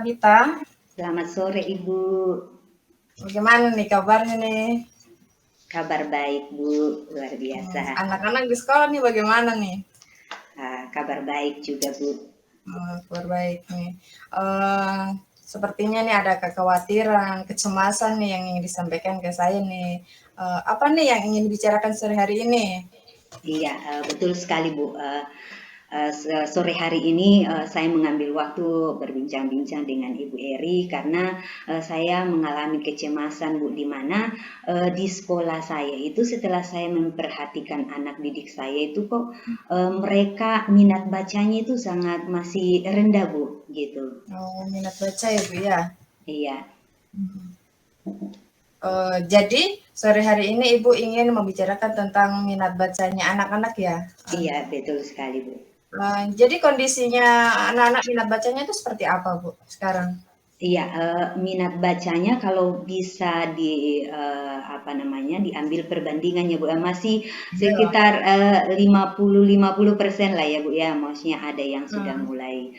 Gita. Selamat sore Ibu. Bagaimana nih kabarnya nih? Kabar baik Bu, luar biasa. Anak-anak di sekolah nih bagaimana nih? Kabar baik juga Bu. Kabar baik nih. Sepertinya nih ada kekhawatiran, kecemasan nih yang ingin disampaikan ke saya nih. Apa nih yang ingin dibicarakan sore hari ini? Iya, betul sekali Bu. Sore hari ini saya mengambil waktu berbincang-bincang dengan Ibu Eri karena saya mengalami kecemasan Bu, di mana di sekolah saya itu setelah saya memperhatikan anak didik saya itu kok mereka minat bacanya itu sangat masih rendah Bu, gitu. Minat baca ya Bu ya? Iya. Jadi sore hari ini Ibu ingin membicarakan tentang minat bacanya anak-anak ya? Iya, betul sekali Bu. Jadi kondisinya anak-anak minat bacanya itu seperti apa Bu sekarang? Iya, minat bacanya kalau bisa diambil perbandingannya Bu, masih Iya. sekitar 50-50% lah ya Bu ya. Maksudnya ada yang sudah Hmm. mulai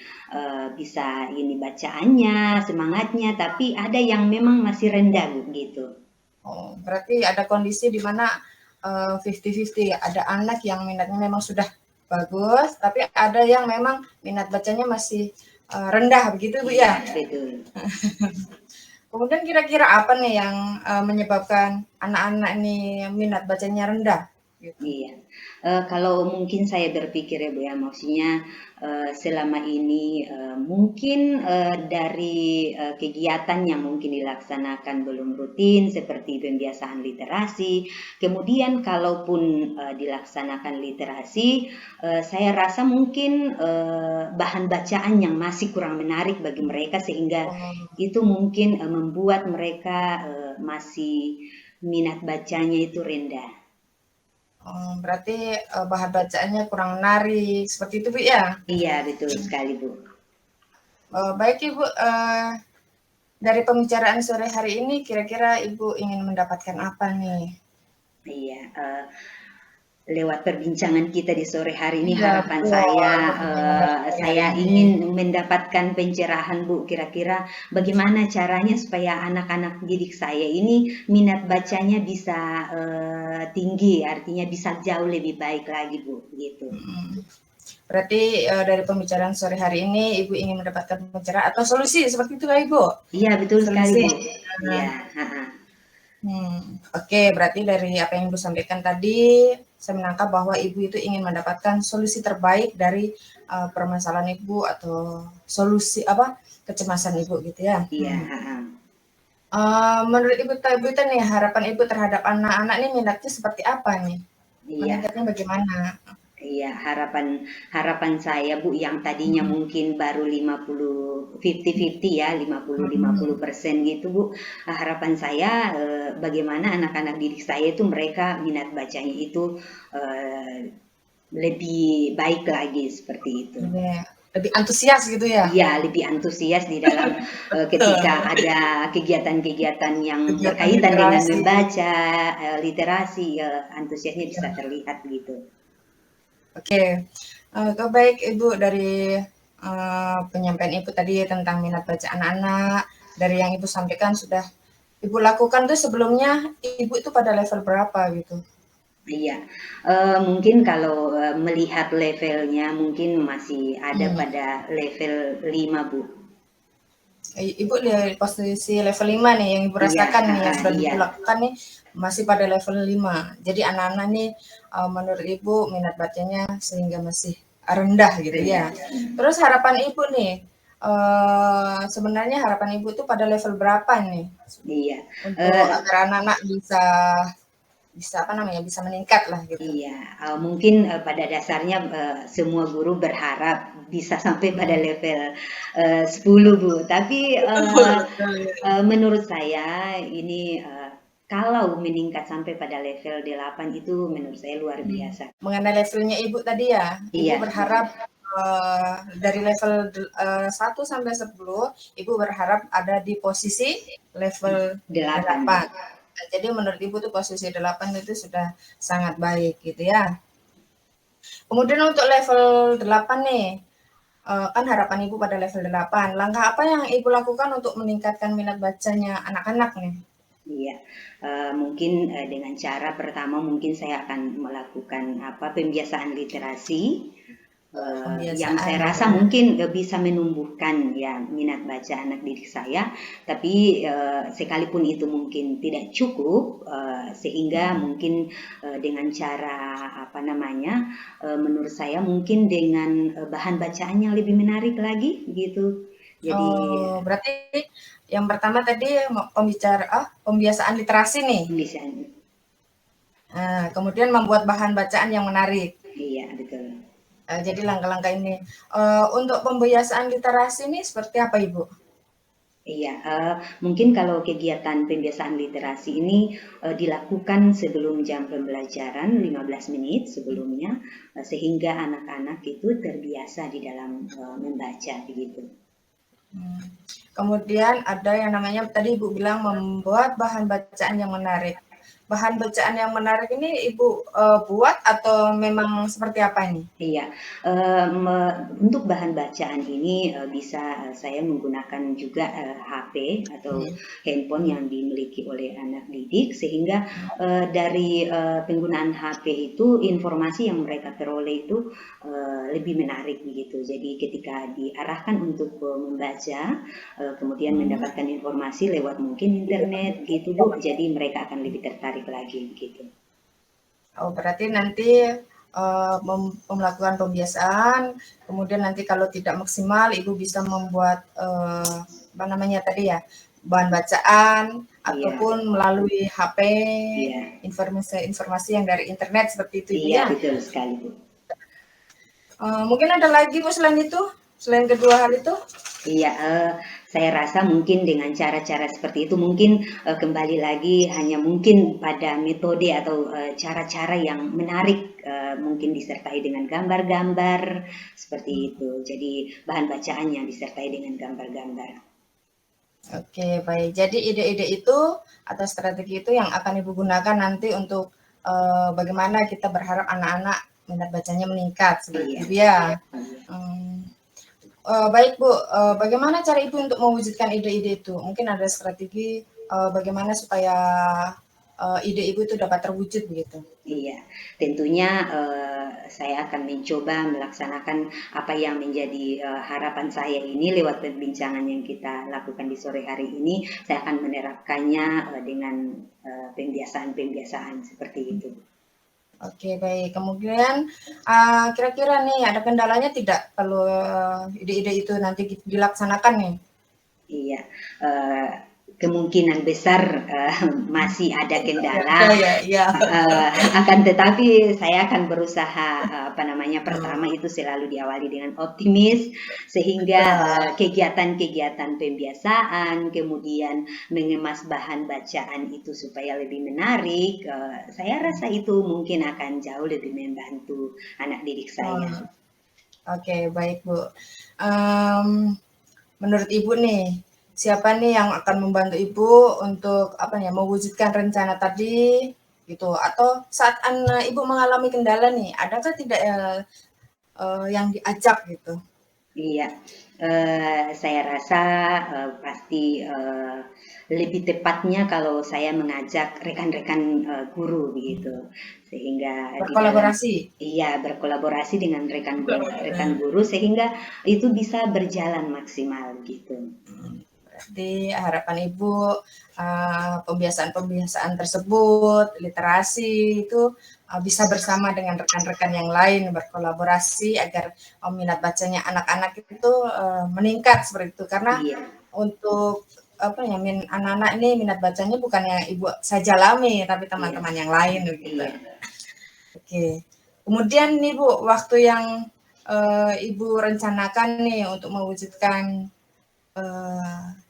bisa ini bacaannya, semangatnya, tapi ada yang memang masih rendah Bu, gitu. Berarti ada kondisi di mana 50-50, ada anak yang minatnya memang sudah bagus, tapi ada yang memang minat bacanya masih rendah begitu Bu Iya, ya? betul. Kemudian kira-kira apa nih yang menyebabkan anak-anak ini minat bacanya rendah? Gitu. Iya, kalau mungkin saya berpikir ya Bu ya, maksudnya selama ini mungkin dari kegiatan yang mungkin dilaksanakan belum rutin seperti pembiasaan literasi. Kemudian kalaupun dilaksanakan literasi, saya rasa mungkin bahan bacaan yang masih kurang menarik bagi mereka sehingga itu mungkin membuat mereka masih minat bacanya itu rendah. Berarti bahan bacaannya kurang menarik, seperti itu Bu ya? Iya, betul sekali Bu. Baik Ibu, dari pembicaraan sore hari ini kira-kira Ibu ingin mendapatkan apa nih? Iya, lewat perbincangan kita di sore hari ini Iya harapan betul, saya ingin mendapatkan pencerahan Bu, kira-kira bagaimana caranya supaya anak-anak didik saya ini minat bacanya bisa tinggi, artinya bisa jauh lebih baik lagi Bu, gitu. Berarti dari pembicaraan sore hari ini Ibu ingin mendapatkan pencerahan atau solusi seperti itu ya Ibu? Iya, betul sekali Solusi. Bu. Iya, Oke, berarti dari apa yang Ibu sampaikan tadi, saya menangkap bahwa Ibu itu ingin mendapatkan solusi terbaik dari permasalahan Ibu atau solusi kecemasan Ibu gitu ya. Iya, Menurut Ibu nih harapan Ibu terhadap anak-anak ini minatnya seperti apa nih? iya. Meningkatnya bagaimana? Iya, harapan saya Bu, yang tadinya mungkin baru 50-50 ya, 50-50% gitu Bu. Harapan saya bagaimana anak-anak didik saya itu mereka minat bacanya itu lebih baik lagi seperti itu. Lebih antusias gitu ya? Iya, lebih antusias di dalam ketika ada kegiatan-kegiatan yang Kegiatan berkaitan dengan literasi. membaca, literasi, antusiasnya bisa terlihat gitu. Oke, baik Ibu dari penyampaian Ibu tadi tentang minat baca anak-anak, dari yang Ibu sampaikan sudah Ibu lakukan tuh sebelumnya, Ibu itu pada level berapa gitu? Iya, mungkin kalau melihat levelnya mungkin masih ada pada level 5 Bu. Ibu di posisi level 5 nih yang Ibu Iya, rasakan nih yang sudah iya, Ibu lakukan nih masih pada level 5. Jadi anak-anak nih menurut Ibu minat bacanya sehingga masih rendah gitu ya. rendah. Terus harapan Ibu nih, sebenarnya harapan Ibu tuh pada level berapa nih? Iya, Untuk agar anak-anak bisa bisa meningkat lah gitu. iya, mungkin pada dasarnya semua guru berharap bisa sampai pada level 10 Bu. Tapi menurut saya ini kalau meningkat sampai pada level 8 itu menurut saya luar biasa. Mengenai levelnya Ibu tadi ya, Ibu Iya, berharap dari level 1 sampai 10, Ibu berharap ada di posisi level 8. 8. Nah, jadi menurut Ibu tuh posisi 8 itu sudah sangat baik gitu ya. Kemudian untuk level 8 nih, kan harapan Ibu pada level 8. Langkah apa yang Ibu lakukan untuk meningkatkan minat bacanya anak-anak nih? Iya, mungkin, dengan cara pertama mungkin saya akan melakukan pembiasaan literasi, yang Pembiasaan saya gitu rasa ya. mungkin, bisa menumbuhkan ya minat baca anak didik saya, tapi, sekalipun itu mungkin tidak cukup, sehingga mungkin, dengan cara menurut saya mungkin dengan, bahan bacaan yang lebih menarik lagi gitu. Jadi Oh, berarti yang pertama tadi pembiasaan literasi nih. bisa Kemudian membuat bahan bacaan yang menarik. iya betul. Jadi langkah-langkah ini. Untuk pembiasaan literasi ini seperti apa Ibu? Iya, mungkin kalau kegiatan pembiasaan literasi ini, dilakukan sebelum jam pembelajaran 15 menit sebelumnya, sehingga anak-anak itu terbiasa di dalam, membaca begitu. Hmm. Kemudian ada yang namanya tadi Ibu bilang membuat bahan bacaan yang menarik. Bahan bacaan yang menarik ini Ibu buat atau memang seperti apa ini? Iya, untuk bahan bacaan ini, bisa, saya menggunakan juga, HP atau Iya. handphone yang dimiliki oleh anak didik sehingga, dari, penggunaan HP itu informasi yang mereka peroleh itu, lebih menarik begitu. Jadi ketika diarahkan untuk, membaca, kemudian Hmm. mendapatkan informasi lewat mungkin internet gitu Bu, jadi mereka akan lebih tertarik lagi begitu. Oh, berarti nanti melakukan pembiasaan, kemudian nanti kalau tidak maksimal, Ibu bisa membuat apa namanya tadi ya, bahan bacaan Iya ataupun melalui HP, iya informasi-informasi yang dari internet seperti itu, Ibu iya ya. betul sekali Bu. Mungkin ada lagi Bu selain itu, selain kedua hal itu? Iya, saya rasa mungkin dengan cara-cara seperti itu mungkin, kembali lagi hanya mungkin pada metode atau, cara-cara yang menarik, mungkin disertai dengan gambar-gambar, seperti itu. Jadi bahan bacaan yang disertai dengan gambar-gambar. Oke, baik. Jadi ide-ide itu atau strategi itu yang akan Ibu gunakan nanti untuk bagaimana kita berharap anak-anak minat bacanya meningkat seperti Iya itu ya. iya. Hmm. Baik Bu, bagaimana cara Ibu untuk mewujudkan ide-ide itu? Mungkin ada strategi bagaimana supaya ide Ibu itu dapat terwujud begitu. Iya, tentunya, saya akan mencoba melaksanakan apa yang menjadi, harapan saya ini lewat perbincangan yang kita lakukan di sore hari ini, saya akan menerapkannya, dengan, pembiasaan-pembiasaan seperti itu. Oke, baik. Kemudian kira-kira nih ada kendalanya tidak kalau ide-ide itu nanti dilaksanakan nih? Iya, eee, kemungkinan besar, masih ada kendala, Ada ya, iya. heeh, akan tetapi saya akan berusaha, pertama Hmm, itu selalu diawali dengan optimis, sehingga, betul. kegiatan-kegiatan pembiasaan, kemudian mengemas bahan bacaan itu supaya lebih menarik, saya rasa itu mungkin akan jauh lebih membantu anak didik saya. Oh, oke, baik Bu. Em, Menurut Ibu nih, siapa nih yang akan membantu Ibu untuk apa ya, mewujudkan rencana tadi gitu? Atau saat Ibu mengalami kendala nih, adakah tidak yang diajak gitu? Iya, saya rasa, pasti, lebih tepatnya kalau saya mengajak rekan-rekan, guru begitu. Sehingga di dalam Berkolaborasi? iya, berkolaborasi dengan rekan guru sehingga itu bisa berjalan maksimal gitu. Berarti harapan Ibu pembiasaan-pembiasaan tersebut, literasi itu bisa bersama dengan rekan-rekan yang lain berkolaborasi agar minat bacanya anak-anak itu meningkat seperti itu. Karena Iya untuk apa ya anak-anak ini minat bacanya bukan yang Ibu saja alami tapi iya teman-teman yang lain begitu. iya. Oke. Kemudian nih Bu, waktu yang Ibu rencanakan nih untuk mewujudkan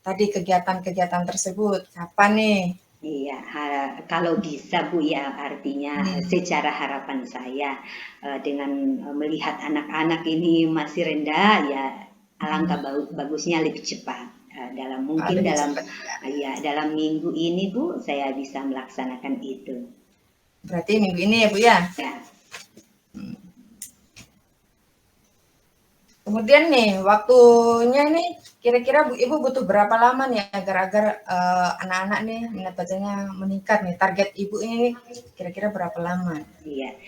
tadi kegiatan-kegiatan tersebut, kapan nih? Iya, kalau bisa Bu ya, artinya Hmm. secara harapan saya dengan melihat anak-anak ini masih rendah, ya alangkah bagusnya lebih cepat. Dalam mungkin Lebih dalam cepat. ya dalam minggu ini Bu, saya bisa melaksanakan itu. Berarti minggu ini ya Bu ya? Ya, Kemudian nih, waktunya nih kira-kira Ibu butuh berapa lama nih agar anak-anak nih minat bacanya meningkat nih? Target Ibu ini kira-kira berapa lama? Iya,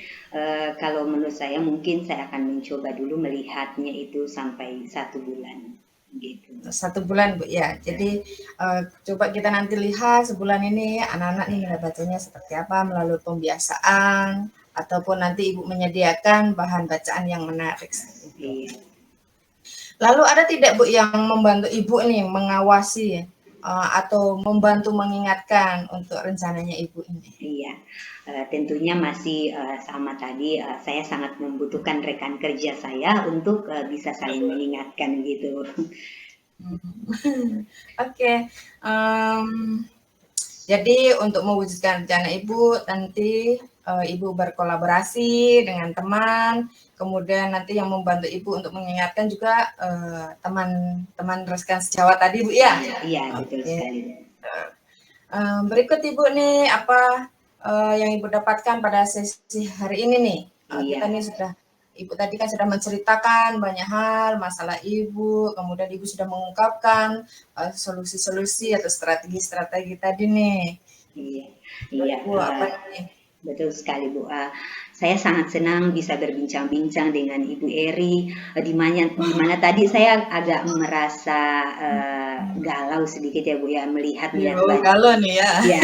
kalau menurut saya mungkin saya akan mencoba dulu melihatnya itu sampai 1 bulan, gitu. 1 bulan, Bu, ya. Jadi, coba kita nanti lihat sebulan ini anak-anak nih minat bacanya seperti apa melalui pembiasaan ataupun nanti Ibu menyediakan bahan bacaan yang menarik seperti itu. Iya. Lalu ada tidak, Bu, yang membantu Ibu nih mengawasi, atau membantu mengingatkan untuk rencananya Ibu ini? Iya, tentunya masih, sama tadi, saya sangat membutuhkan rekan kerja saya untuk, bisa saling mengingatkan gitu. Oke, mmm, jadi untuk mewujudkan rencana Ibu nanti, Ibu berkolaborasi dengan teman, kemudian nanti yang membantu Ibu untuk mengingatkan juga, teman-teman rekan sejawat tadi, Bu, ya? Iya, betul Oke. sekali. Berikut Ibu nih, apa yang Ibu dapatkan pada sesi hari ini nih? Kita Iya. nih sudah, Ibu tadi kan sudah menceritakan banyak hal masalah Ibu, kemudian Ibu sudah mengungkapkan solusi-solusi atau strategi-strategi tadi nih. Iya, Menurut iya, Ibu apa nih? betul sekali Bu. Saya sangat senang bisa berbincang-bincang dengan Ibu Eri, di mana tadi saya agak merasa galau sedikit ya Bu ya melihat Iya, minat oh, baca. galau nih ya. Ya,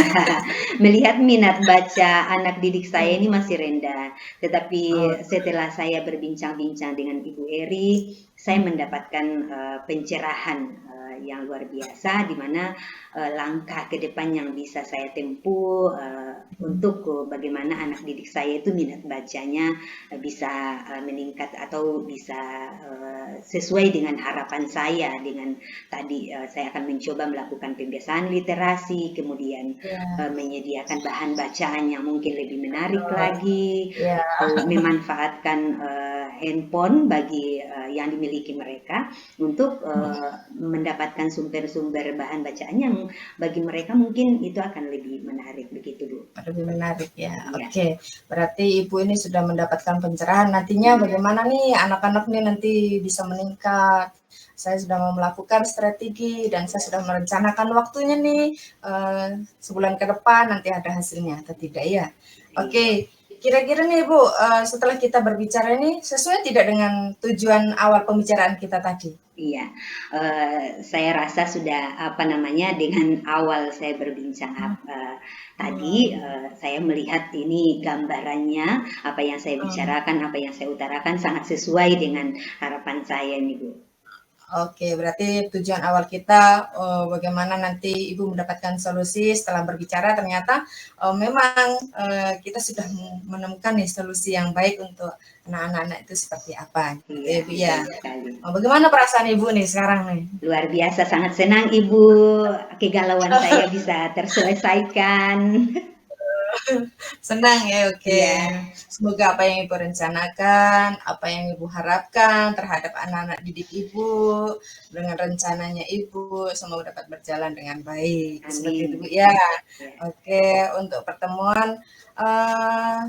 melihat minat baca anak didik saya ini masih rendah. Tetapi Oh, setelah saya berbincang-bincang dengan Ibu Eri, saya mendapatkan pencerahan yang luar biasa, di mana langkah ke depan yang bisa saya tempuh untuk bagaimana anak didik saya itu minat bacanya bisa meningkat atau bisa sesuai dengan harapan saya. Dengan tadi saya akan mencoba melakukan pembiasaan literasi, kemudian iya, menyediakan bahan bacaan yang mungkin lebih menarik lagi, iya, atau memanfaatkan handphone bagi yang dimiliki mereka untuk mendapatkan sumber-sumber bahan bacaan yang bagi mereka mungkin itu akan lebih menarik begitu Bu. lebih menarik ya. Iya. Oke, berarti Ibu ini sudah mendapatkan pencerahan nantinya bagaimana nih anak-anak nih nanti bisa meningkat. Saya sudah mau melakukan strategi dan saya sudah merencanakan waktunya nih sebulan ke depan nanti ada hasilnya atau tidak ya. Iya. Oke, kira-kira nih Bu, setelah kita berbicara ini sesuai tidak dengan tujuan awal pembicaraan kita tadi? Iya, saya rasa sudah apa namanya dengan awal saya berbincang tadi, Hmm, saya melihat ini gambarannya apa yang saya hmm. bicarakan, apa yang saya utarakan sangat sesuai dengan harapan saya nih Bu. Oke, berarti tujuan awal kita, bagaimana nanti Ibu mendapatkan solusi setelah berbicara ternyata, memang, kita sudah menemukan nih solusi yang baik untuk anak-anak itu seperti apa, gitu Iya, ya, Bu, ya. betul sekali. Bagaimana perasaan Ibu nih sekarang nih? Luar biasa, sangat senang Ibu, kegalauan saya bisa terselesaikan. Senang ya, oke. Iya, Semoga apa yang Ibu rencanakan, apa yang Ibu harapkan terhadap anak-anak didik Ibu, dengan rencananya Ibu, semoga dapat berjalan dengan baik. Seperti itu, Bu, amin. ya. Ya. Oke, untuk pertemuan, eee,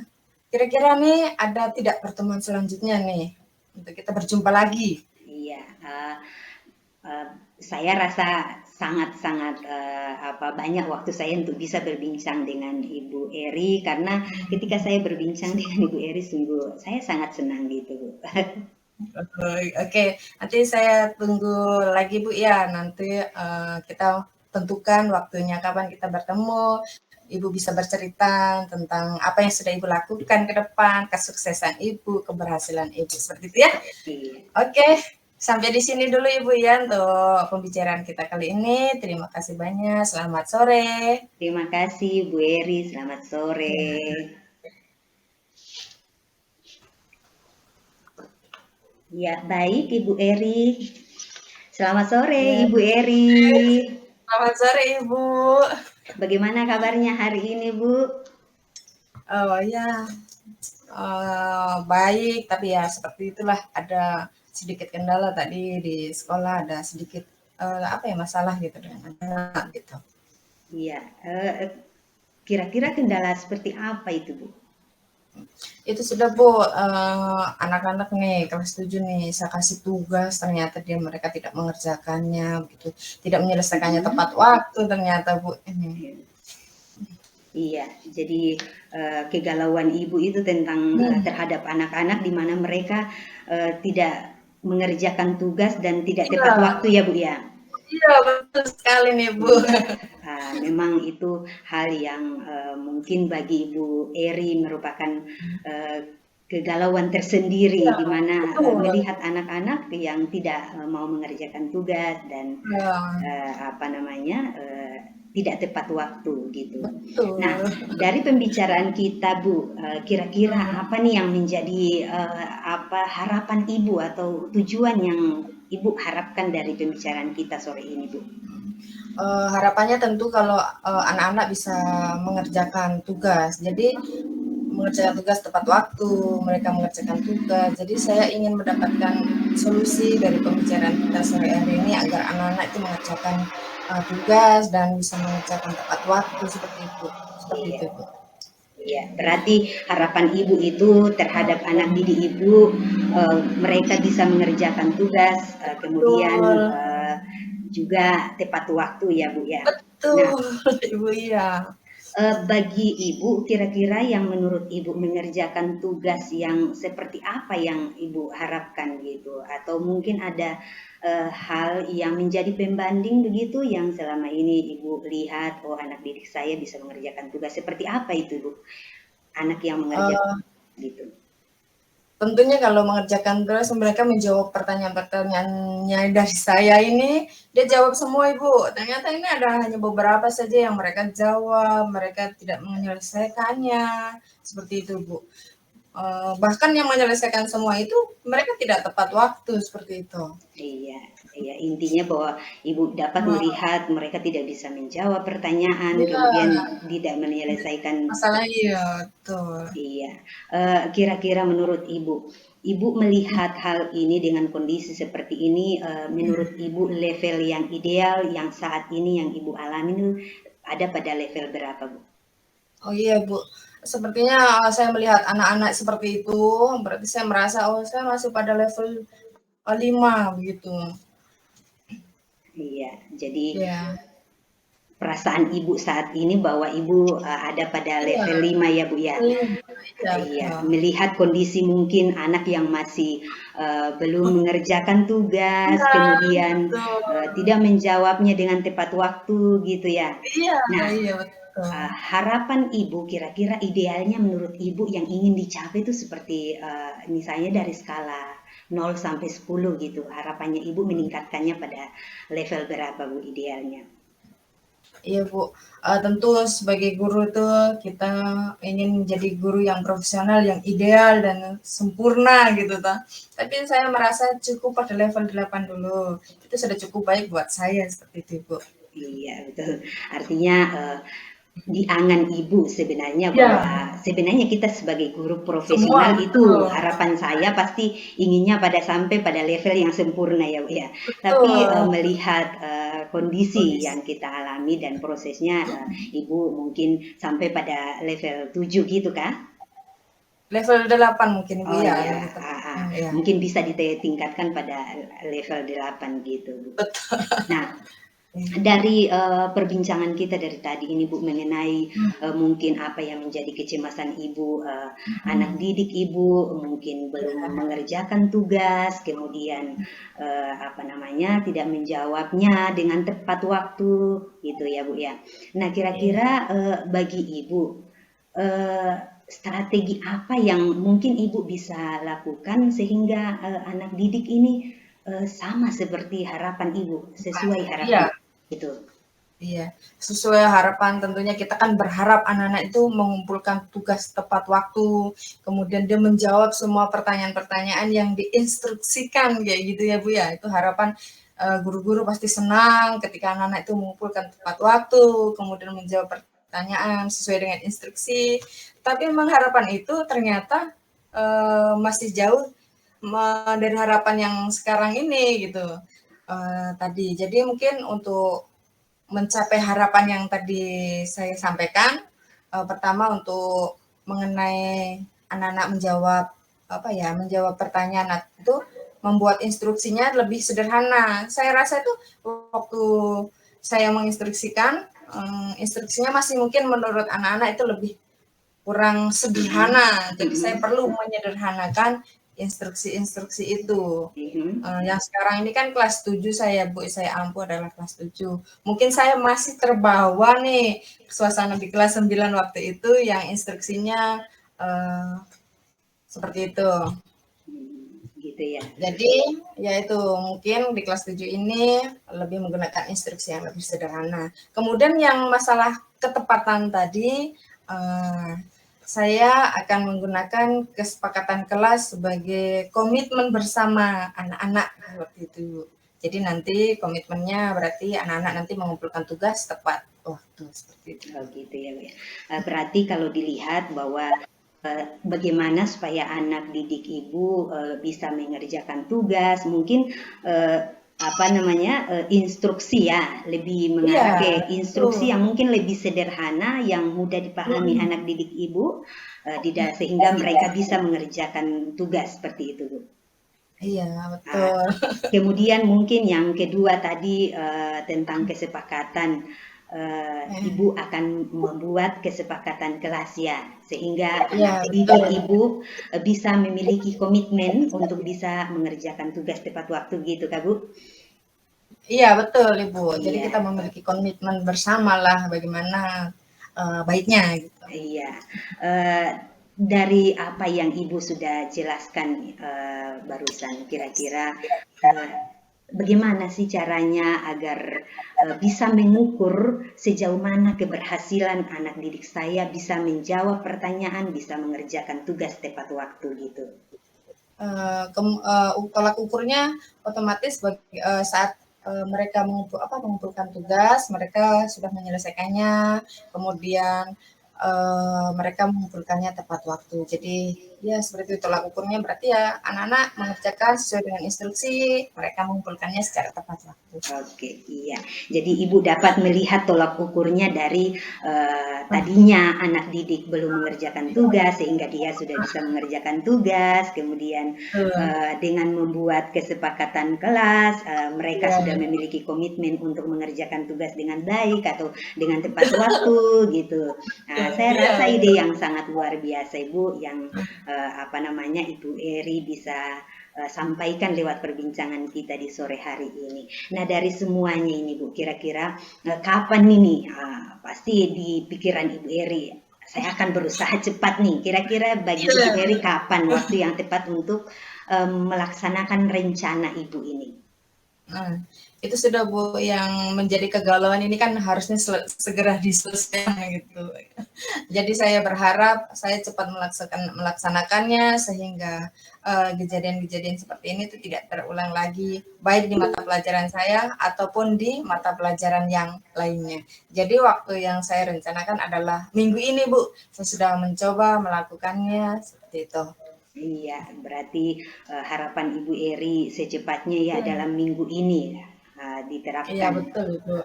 kira-kira nih ada tidak pertemuan selanjutnya nih, untuk kita berjumpa lagi? Iya, eee, saya rasa sangat-sangat, apa, banyak waktu saya untuk bisa berbincang dengan Ibu Eri, karena ketika saya berbincang dengan Ibu Eri sungguh saya sangat senang gitu, Bu. Oke, nanti saya tunggu lagi Bu ya. Nanti kita tentukan waktunya kapan kita bertemu. Ibu bisa bercerita tentang apa yang sudah Ibu lakukan ke depan, kesuksesan Ibu, keberhasilan Ibu. Seperti itu ya. Iya. Oke, sampai di sini dulu Ibu ya untuk pembicaraan kita kali ini. Terima kasih banyak. Selamat sore. Terima kasih Bu Eri, selamat sore. Ya, baik Ibu Eri. Selamat sore Ya, Ibu Eri. selamat sore Ibu. Bagaimana kabarnya hari ini, Bu? Oh ya, baik, tapi ya seperti itulah ada sedikit kendala tadi di sekolah, ada sedikit, apa ya, masalah gitu dengan anak gitu. Iya, kira-kira kendala seperti apa itu, Bu? Itu sudah Bu, anak-anak nih kelas 7 nih, saya kasih tugas ternyata mereka tidak mengerjakannya begitu, tidak menyelesaikannya tepat waktu ternyata Bu, ini. Iya, jadi kegalauan ibu itu tentang terhadap anak-anak di mana mereka tidak mengerjakan tugas dan tidak Iya, tepat waktu ya Bu ya. iya betul sekali nih Bu. Iya, memang itu hal yang mungkin bagi Ibu Eri merupakan uh, kegalauan tersendiri Iya, di mana betul. melihat anak-anak yang tidak mau mengerjakan tugas dan Iya, apa namanya tidak tepat waktu gitu. Nah, betul. dari pembicaraan kita Bu, kira-kira Mhm. apa nih yang menjadi apa harapan Ibu atau tujuan yang Ibu harapkan dari pembicaraan kita sore ini Bu? Harapannya tentu kalau, anak-anak bisa mengerjakan tugas. Jadi, mengerjakan tugas tepat waktu, mereka mengerjakan tugas. Jadi saya ingin mendapatkan solusi dari pembicaraan kita sore hari ini agar anak-anak itu mengerjakan, tugas dan bisa mengerjakan tepat waktu seperti itu. Seperti Iya. itu, Bu. Ya, berarti harapan ibu itu terhadap anak didik ibu, mereka bisa mengerjakan tugas, kemudian Betul, juga tepat waktu ya Bu ya. Nah, betul, Ibu, iya. bagi Ibu, kira-kira yang menurut Ibu mengerjakan tugas yang seperti apa yang Ibu harapkan gitu? Atau mungkin ada hal yang menjadi pembanding begitu yang selama ini Ibu lihat, oh anak didik saya bisa mengerjakan tugas seperti apa itu Bu? Anak yang mengerjakan Eee gitu. Tentunya kalau mengerjakan tugas mereka menjawab pertanyaan-pertanyaannya dari saya ini, dia jawab semua Ibu. Ternyata ini ada hanya beberapa saja yang mereka jawab, mereka tidak menyelesaikannya, seperti itu Bu. Bahkan yang menyelesaikan semua itu mereka tidak tepat waktu, seperti itu. Iya, iya intinya bahwa Ibu dapat Nah, melihat mereka tidak bisa menjawab pertanyaan, iya, kemudian tidak menyelesaikan. masalah iya, betul. Iya, kira-kira menurut Ibu, Ibu melihat hal ini dengan kondisi seperti ini, menurut Ibu level yang ideal yang saat ini yang Ibu alami itu ada pada level berapa, Bu? Oh iya Bu, sepertinya saya melihat anak-anak seperti itu, berarti saya merasa, oh saya masih pada level 5 begitu. Iya, jadi Iya, perasaan Ibu saat ini bahwa Ibu ada pada iya, level 5 ya, Bu ya? 5, iya Iya, betul. melihat kondisi mungkin anak yang masih belum mengerjakan tugas, Iya, kemudian betul. tidak menjawabnya dengan tepat waktu gitu ya. Iya, Nah, iya betul. harapan Ibu kira-kira idealnya menurut Ibu yang ingin dicapai itu seperti misalnya dari skala 0 sampai 10 gitu. Harapannya Ibu meningkatkannya pada level berapa Bu idealnya? Iya Bu, tentu sebagai guru tuh kita ingin menjadi guru yang profesional, yang ideal dan sempurna gitu toh. Tapi saya merasa cukup pada level 8 dulu, itu sudah cukup baik buat saya, seperti itu Bu. Iya, betul. Artinya di angan ibu sebenarnya Iya, bahwa sebenarnya kita sebagai guru semua profesional itu betul, harapan saya pasti inginnya pada sampai pada level yang sempurna ya Bu ya. Tapi betul, melihat kondisi kondisi. yang kita alami dan prosesnya ibu mungkin sampai pada level 7 gitu kah? Level 8 mungkin Ibu Oh ya, iya, lebih tepatnya, iya. mungkin bisa ditingkatkan pada level 8 gitu Bu. Betul. Nah, dari perbincangan kita dari tadi ini Bu mengenai mungkin apa yang menjadi kecemasan Ibu, anak Mhm, didik Ibu mungkin belum iya, mengerjakan tugas, kemudian apa namanya tidak menjawabnya dengan tepat waktu gitu ya Bu ya. Nah iya. kira-kira bagi Ibu eh, strategi apa yang mungkin Ibu bisa lakukan sehingga anak didik ini sama seperti harapan Ibu, sesuai harapan Iya, gitu. iya. Sesuai harapan tentunya kita kan berharap anak-anak itu mengumpulkan tugas tepat waktu, kemudian dia menjawab semua pertanyaan-pertanyaan yang diinstruksikan kayak gitu ya Bu ya. Itu harapan guru-guru pasti senang ketika anak-anak itu mengumpulkan tepat waktu, kemudian menjawab pertanyaan sesuai dengan instruksi. Tapi memang harapan itu ternyata masih jauh dari harapan yang sekarang ini gitu. Tadi. Jadi mungkin untuk mencapai harapan yang tadi saya sampaikan, pertama untuk mengenai anak-anak menjawab menjawab pertanyaan itu membuat instruksinya lebih sederhana. Saya rasa itu waktu saya menginstruksikan, instruksinya masih mungkin menurut anak-anak itu lebih kurang sederhana. Jadi saya perlu menyederhanakan instruksi-instruksi itu. Yang sekarang ini kan kelas 7 saya, Bu, saya ampuh adalah kelas 7. Mungkin saya masih terbawa nih suasana di kelas 9 waktu itu yang instruksinya seperti itu. Gitu ya. Jadi ya itu mungkin di kelas 7 ini lebih menggunakan instruksi yang lebih sederhana. Kemudian yang masalah ketepatan tadi, saya akan menggunakan kesepakatan kelas sebagai komitmen bersama anak-anak seperti itu. Jadi nanti komitmennya berarti anak-anak nanti mengumpulkan tugas tepat waktu seperti itu. Oh gitu ya, Bu. Berarti kalau dilihat bahwa bagaimana supaya anak didik Ibu bisa mengerjakan tugas, mungkin instruksi ya, lebih mengarah ke instruksi yang mungkin lebih sederhana, yang mudah dipahami anak didik Ibu, sehingga mereka bisa mengerjakan tugas seperti itu, Bu. Iya, betul. Kemudian mungkin yang kedua tadi tentang kesepakatan, Ibu akan membuat kesepakatan kelas ya, sehingga anak didik Ibu bisa memiliki komitmen untuk bisa mengerjakan tugas tepat waktu gitu, Kak Bu? Iya, betul Ibu. Jadi kita memiliki komitmen bersama lah bagaimana baiknya gitu. Iya. Dari apa yang Ibu sudah jelaskan barusan, kira-kira bagaimana sih caranya agar bisa mengukur sejauh mana keberhasilan anak didik saya bisa menjawab pertanyaan, bisa mengerjakan tugas tepat waktu gitu? Tolak ukurnya otomatis saat mereka mengumpulkan tugas, mereka sudah menyelesaikannya, kemudian mereka mengumpulkannya tepat waktu. Jadi ya seperti itu tolak ukurnya, berarti ya anak-anak mengerjakan sesuai dengan instruksi, mereka mengumpulkannya secara tepat waktu. Oke, iya. Jadi Ibu dapat melihat tolak ukurnya dari tadinya anak didik belum mengerjakan tugas sehingga dia sudah bisa mengerjakan tugas, kemudian dengan membuat kesepakatan kelas, mereka sudah memiliki komitmen untuk mengerjakan tugas dengan baik atau dengan tepat waktu gitu. Saya rasa ide yang sangat luar biasa Ibu, yang Ibu Eri bisa sampaikan lewat perbincangan kita di sore hari ini. Nah, dari semuanya ini Bu, kira-kira kapan ini? Pasti di pikiran Ibu Eri, saya akan berusaha cepat nih. Kira-kira bagi Ibu Eri kapan waktu yang tepat untuk melaksanakan rencana Ibu ini? Itu sudah Bu, yang menjadi kegalauan ini kan harusnya segera diselesaikan gitu. Jadi saya berharap saya cepat melaksanakannya sehingga kejadian-kejadian seperti ini itu tidak terulang lagi, baik di mata pelajaran saya ataupun di mata pelajaran yang lainnya. Jadi waktu yang saya rencanakan adalah minggu ini Bu, saya sudah mencoba melakukannya seperti itu. Iya, berarti harapan Ibu Eri secepatnya ya dalam minggu ini diterapkan. Iya, betul Bu.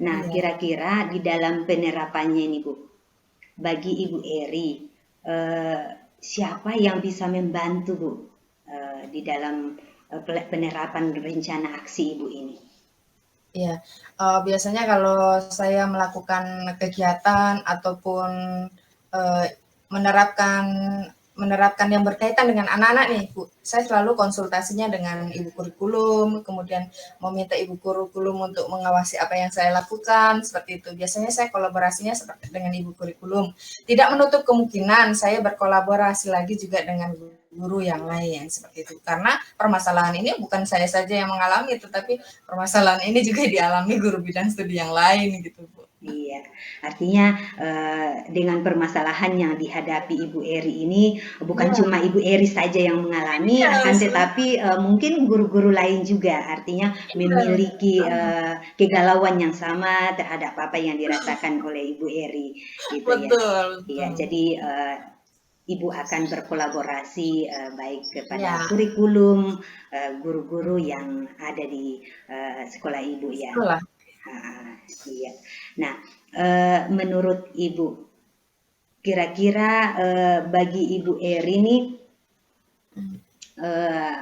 Nah, kira-kira di dalam penerapannya ini Bu, bagi Ibu Eri, siapa yang bisa membantu Bu di dalam penerapan rencana aksi Ibu ini? Iya, biasanya kalau saya melakukan kegiatan ataupun menerapkan yang berkaitan dengan anak-anak nih, Bu. Saya selalu konsultasinya dengan ibu kurikulum, kemudian meminta ibu kurikulum untuk mengawasi apa yang saya lakukan, seperti itu. Biasanya saya kolaborasinya seperti dengan ibu kurikulum. Tidak menutup kemungkinan saya berkolaborasi lagi juga dengan guru yang lain, seperti itu. Karena permasalahan ini bukan saya saja yang mengalami, tetapi permasalahan ini juga dialami guru bidang studi yang lain, gitu, Bu. Iya, artinya dengan permasalahan yang dihadapi Ibu Eri ini bukan cuma Ibu Eri saja yang mengalami, akan tetapi mungkin guru-guru lain juga, artinya memiliki kegalauan yang sama terhadap apa yang dirasakan oleh Ibu Eri, gitu ya. Betul. Iya, jadi Ibu akan berkolaborasi baik kepada kurikulum, guru-guru yang ada di sekolah Ibu ya. Iya. Nah, menurut Ibu, kira-kira bagi Ibu Eri nih, Hmm. eh,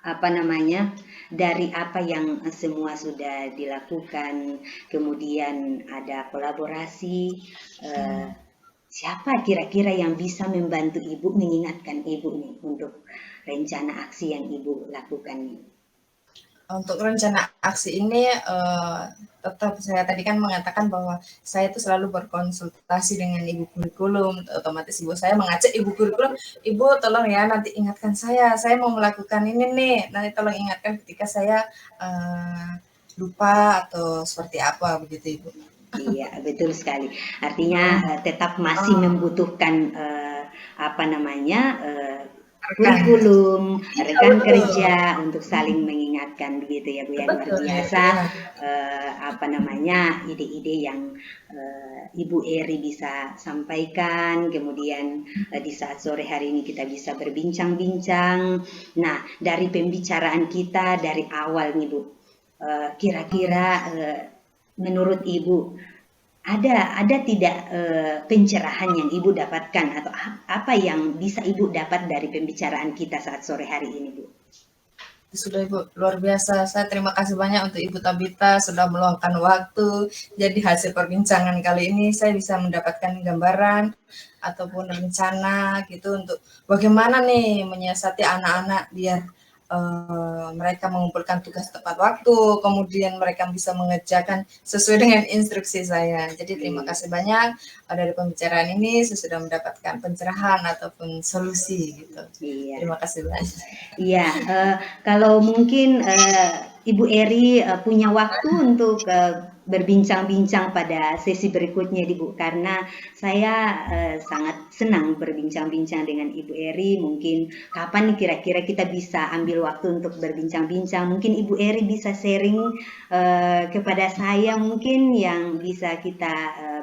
apa namanya, dari apa yang semua sudah dilakukan, kemudian ada kolaborasi, eh, Hmm. siapa kira-kira yang bisa membantu Ibu mengingatkan Ibu nih untuk rencana aksi yang Ibu lakukan nih? Untuk rencana aksi ini, tetap saya tadi kan mengatakan bahwa saya itu selalu berkonsultasi dengan ibu kurikulum, otomatis ibu saya mengajak ibu kurikulum, "Ibu tolong ya nanti ingatkan saya mau melakukan ini nih, nanti tolong ingatkan ketika saya, lupa," atau seperti apa begitu, Ibu. Iya, betul sekali. Artinya Heeh, tetap masih heeh, membutuhkan apa namanya rekan. kurikulum, Iya rekan betul, kerja untuk saling mhm, mengingatkan begitu ya Bu ya, luar betul ya, biasa iya, apa namanya ide-ide yang Ibu Eri bisa sampaikan, kemudian di saat sore hari ini kita bisa berbincang-bincang. Nah, dari pembicaraan kita dari awal nih Bu, kira-kira mhm. menurut Ibu ada tidak pencerahan yang Ibu dapatkan atau apa yang bisa Ibu dapat dari pembicaraan kita saat sore hari ini, Bu? Sudah Ibu, luar biasa. Saya terima kasih banyak untuk Ibu Tabita sudah meluangkan waktu. Jadi hasil perbincangan kali ini saya bisa mendapatkan gambaran ataupun rencana gitu untuk bagaimana nih menyiasati anak-anak biar mereka mengumpulkan tugas tepat waktu, kemudian mereka bisa mengerjakan sesuai dengan instruksi saya. Jadi terima Iya. kasih banyak dari pembicaraan ini saya sudah mendapatkan pencerahan ataupun solusi gitu. Iya. Terima kasih banyak. Iya, kalau mungkin Ibu Eri punya waktu untuk berbincang-bincang pada sesi berikutnya, Bu, karena saya sangat senang berbincang-bincang dengan Ibu Eri. Mungkin kapan nih kira-kira kita bisa ambil waktu untuk berbincang-bincang? Mungkin Ibu Eri bisa sharing kepada saya mungkin yang bisa kita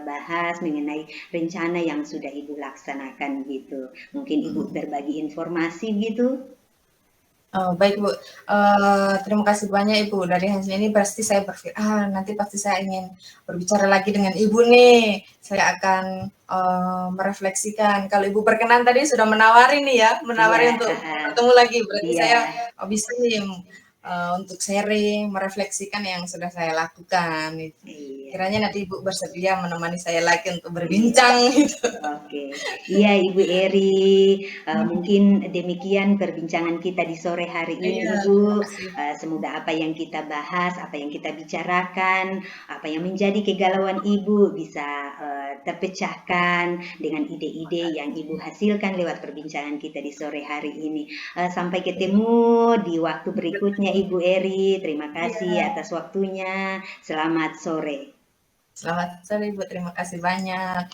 bahas mengenai rencana yang sudah Ibu laksanakan gitu. Mungkin Ibu berbagi informasi gitu. Oh, baik Bu, terima kasih banyak Ibu. Dari hasil ini pasti saya berpikir, nanti pasti saya ingin berbicara lagi dengan Ibu nih. Saya akan merefleksikan. Kalau Ibu berkenan tadi sudah menawari nih ya, Iya, menawari untuk heeh. bertemu lagi. Berarti Iya, saya bisa nih untuk sharing, merefleksikan yang sudah saya lakukan. Gitu. iya, Kiranya nanti Ibu bersedia menemani saya lagi untuk iya. berbincang. Gitu. Oke, iya Ibu Eri, mungkin demikian perbincangan kita di sore hari ini Iya, Ibu. terima kasih. Semoga apa yang kita bahas, apa yang kita bicarakan, apa yang menjadi kegalauan Ibu bisa terpecahkan dengan ide-ide yang Ibu hasilkan lewat perbincangan kita di sore hari ini. Sampai ketemu di waktu berikutnya Ibu Eri. Terima kasih Iya. atas waktunya. Selamat sore. Selamat sore Ibu, terima kasih banyak.